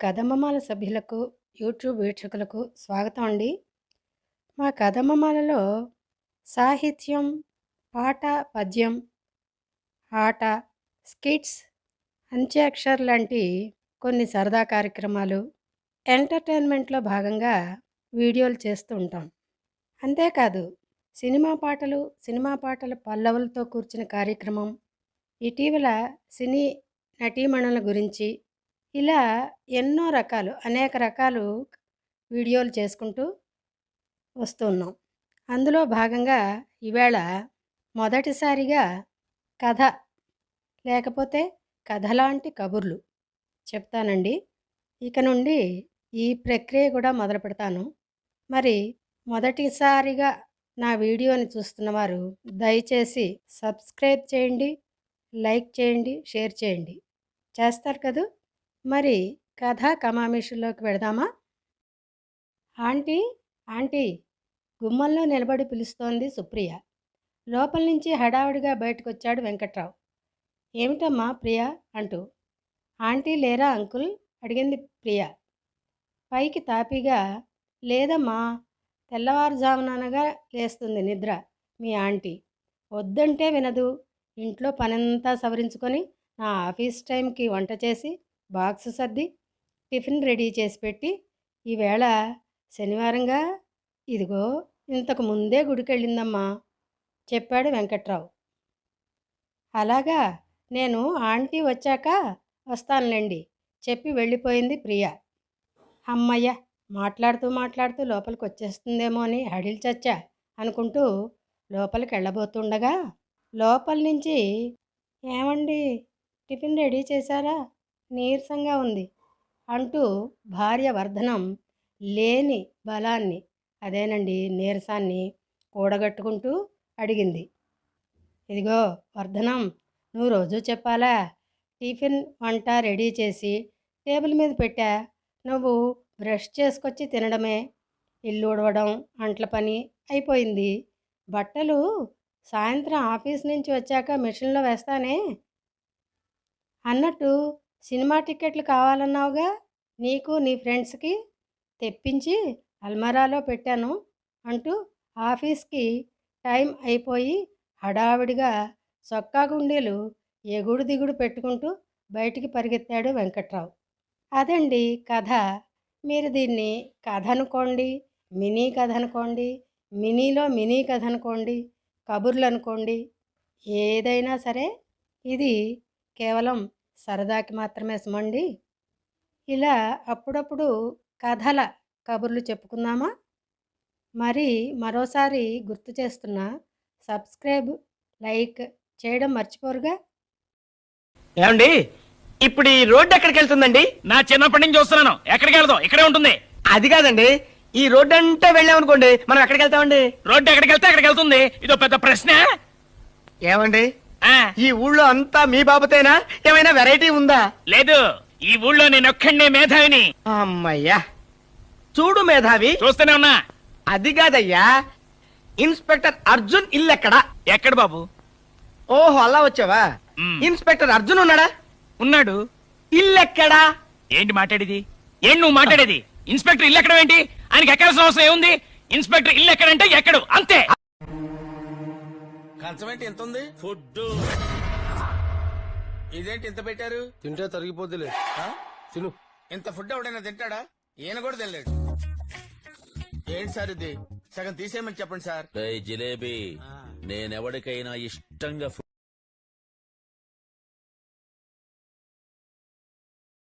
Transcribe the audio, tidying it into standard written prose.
కథమ్మమాల సభ్యులకు, యూట్యూబ్ వీక్షకులకు స్వాగతం అండి. మా కథమ్మమాలలో సాహిత్యం, పాట, పద్యం, ఆట, స్కిట్స్, అంత్యాక్షర్ లాంటి కొన్ని సరదా కార్యక్రమాలు, ఎంటర్టైన్మెంట్లో భాగంగా వీడియోలు చేస్తూ ఉంటాం. అంతేకాదు సినిమా పాటల పల్లవులతో కూర్చున్న కార్యక్రమం, ఇటీవల సినీ నటీమణుల గురించి, ఇలా ఎన్నో రకాలు అనేక రకాలు వీడియోలు చేసుకుంటూ వస్తున్నాం. అందులో భాగంగా ఈవేళ మొదటిసారిగా కథ లేకపోతే కథలాంటి కబుర్లు చెప్తానండి. ఇక నుండి ఈ ప్రక్రియ కూడా మొదలు పెడతాను. మరి మొదటిసారిగా నా వీడియోని చూస్తున్నవారు దయచేసి సబ్స్క్రైబ్ చేయండి, లైక్ చేయండి, షేర్ చేయండి. చేస్తారు కదూ? మరి కథా కమామిషుల్లోకి వెడదామా? ఆంటీ, ఆంటీ, గుమ్మంలో నిలబడి పిలుస్తోంది సుప్రియ. లోపల నుంచి హడావుడిగా బయటకొచ్చాడు వెంకట్రావు. ఏమిటమ్మా ప్రియ అంటూ. ఆంటీ లేరా అంకుల్ అడిగింది ప్రియ. పైకి తాపీగా, లేదమ్మా, తెల్లవారుజాముననగా లేస్తుంది నిద్ర మీ ఆంటీ. వద్దంటే వినదు. ఇంట్లో పనంతా సవరించుకొని నా ఆఫీస్ టైంకి వంట చేసి బాక్స్ సర్ది టిఫిన్ రెడీ చేసి పెట్టి, ఈవేళ శనివారంగా ఇదిగో ఇంతకు ముందే గుడికెళ్ళిందమ్మా చెప్పాడు వెంకట్రావు. అలాగా, నేను ఆంటీ వచ్చాక వస్తానులేండి చెప్పి వెళ్ళిపోయింది ప్రియ. అమ్మయ్య, మాట్లాడుతూ లోపలికి వచ్చేస్తుందేమో అని హడిల్ చచ్చా అనుకుంటూ లోపలికి వెళ్ళబోతుండగా లోపల నుంచి, ఏమండి టిఫిన్ రెడీ చేశారా? నీరసంగా ఉంది అంటూ భార్య వర్ధనం లేని బలాన్ని, అదేనండి నీరసాన్ని కూడగట్టుకుంటూ అడిగింది. ఇదిగో వర్ధనం, నువ్వు రోజు చెప్పాలా? టిఫిన్ వంట రెడీ చేసి టేబుల్ మీద పెట్టా, నువ్వు బ్రష్ చేసుకొచ్చి తినడమే. ఇల్లు ఉడవడం, అంట్ల పని అయిపోయింది. బట్టలు సాయంత్రం ఆఫీస్ నుంచి వచ్చాక మిషన్లో వేస్తానే. అన్నట్టు సినిమా టికెట్లు కావాలన్నావుగా, నీకు నీ ఫ్రెండ్స్కి తెప్పించి అల్మారాలో పెట్టాను అంటూ ఆఫీస్కి టైం అయిపోయి హడావిడిగా సొక్కా గుండీలు ఎగుడు దిగుడు పెట్టుకుంటూ బయటికి పరిగెత్తాడు వెంకట్రావు. అదండి కథ. మీరు దీన్ని కథ అనుకోండి, మినీ కథ అనుకోండి, మినీలో మినీ కథ అనుకోండి, కబుర్లు అనుకోండి, ఏదైనా సరే ఇది కేవలం సరదాకి మాత్రమే సుమండి. ఇలా అప్పుడప్పుడు కథల కబుర్లు చెప్పుకుందామా? మరి మరోసారి గుర్తు చేస్తున్నా, సబ్స్క్రైబ్, లైక్ చేయడం మర్చిపోరుగా. ఏమండి, ఇప్పుడు ఈ రోడ్డు ఎక్కడికి వెళ్తుందండి? నా చిన్నప్పటి నుంచి చూస్తున్నాను. ఎక్కడికి వెళ్దాం? ఇక్కడే ఉంటుంది. అది కాదండి, ఈ రోడ్డు అంటే వెళ్ళామనుకోండి, మనం ఎక్కడికి వెళ్తామండి? రోడ్డు ఎక్కడికి వెళ్తే అక్కడికి వెళ్తుంది. ఇదో పెద్ద ప్రశ్న. ఏమండి, ఈ ఊళ్ళో అంతా మీ బాబుతేనా? ఏమైనా వెరైటీ ఉందా? లేదు, ఈ ఊళ్ళో నేను ఒక్కడే మేధావిని. అమ్మయ్యా, చూడు మేధావి. చూస్తూనే ఉన్నా. అది కాదయ్యా, ఇన్స్పెక్టర్ అర్జున్ ఇల్లు ఎక్కడా? ఎక్కడ బాబు? ఓహో, అలా వచ్చావా? ఇన్స్పెక్టర్ అర్జున్ ఉన్నాడా? ఉన్నాడు. ఇల్లు ఎక్కడా? ఏంటి మాట్లాడేది? ఏంటి నువ్వు మాట్లాడేది? ఇన్స్పెక్టర్ ఇల్లు ఎక్కడం ఏంటి? ఆయనకి ఎక్కాల్సిన అవసరం ఏముంది? ఇన్స్పెక్టర్ ఇల్లు ఎక్కడంటే ఎక్కడు, అంతే. కంచమేంటి ఎంత ఉంది? ఫుడ్ ఇదేంటి ఇంత పెట్టారు? తింటే తరిగిపోద్దులే. తిను. ఇంత ఫుడ్ ఎవడైనా తింటాడా? ఈయన కూడా తినలేడు. ఏంటి సార్ ఇది? సగం తీసేయమని చెప్పండి సార్. జిలేబీ, నేనెవడికైనా ఇష్టంగా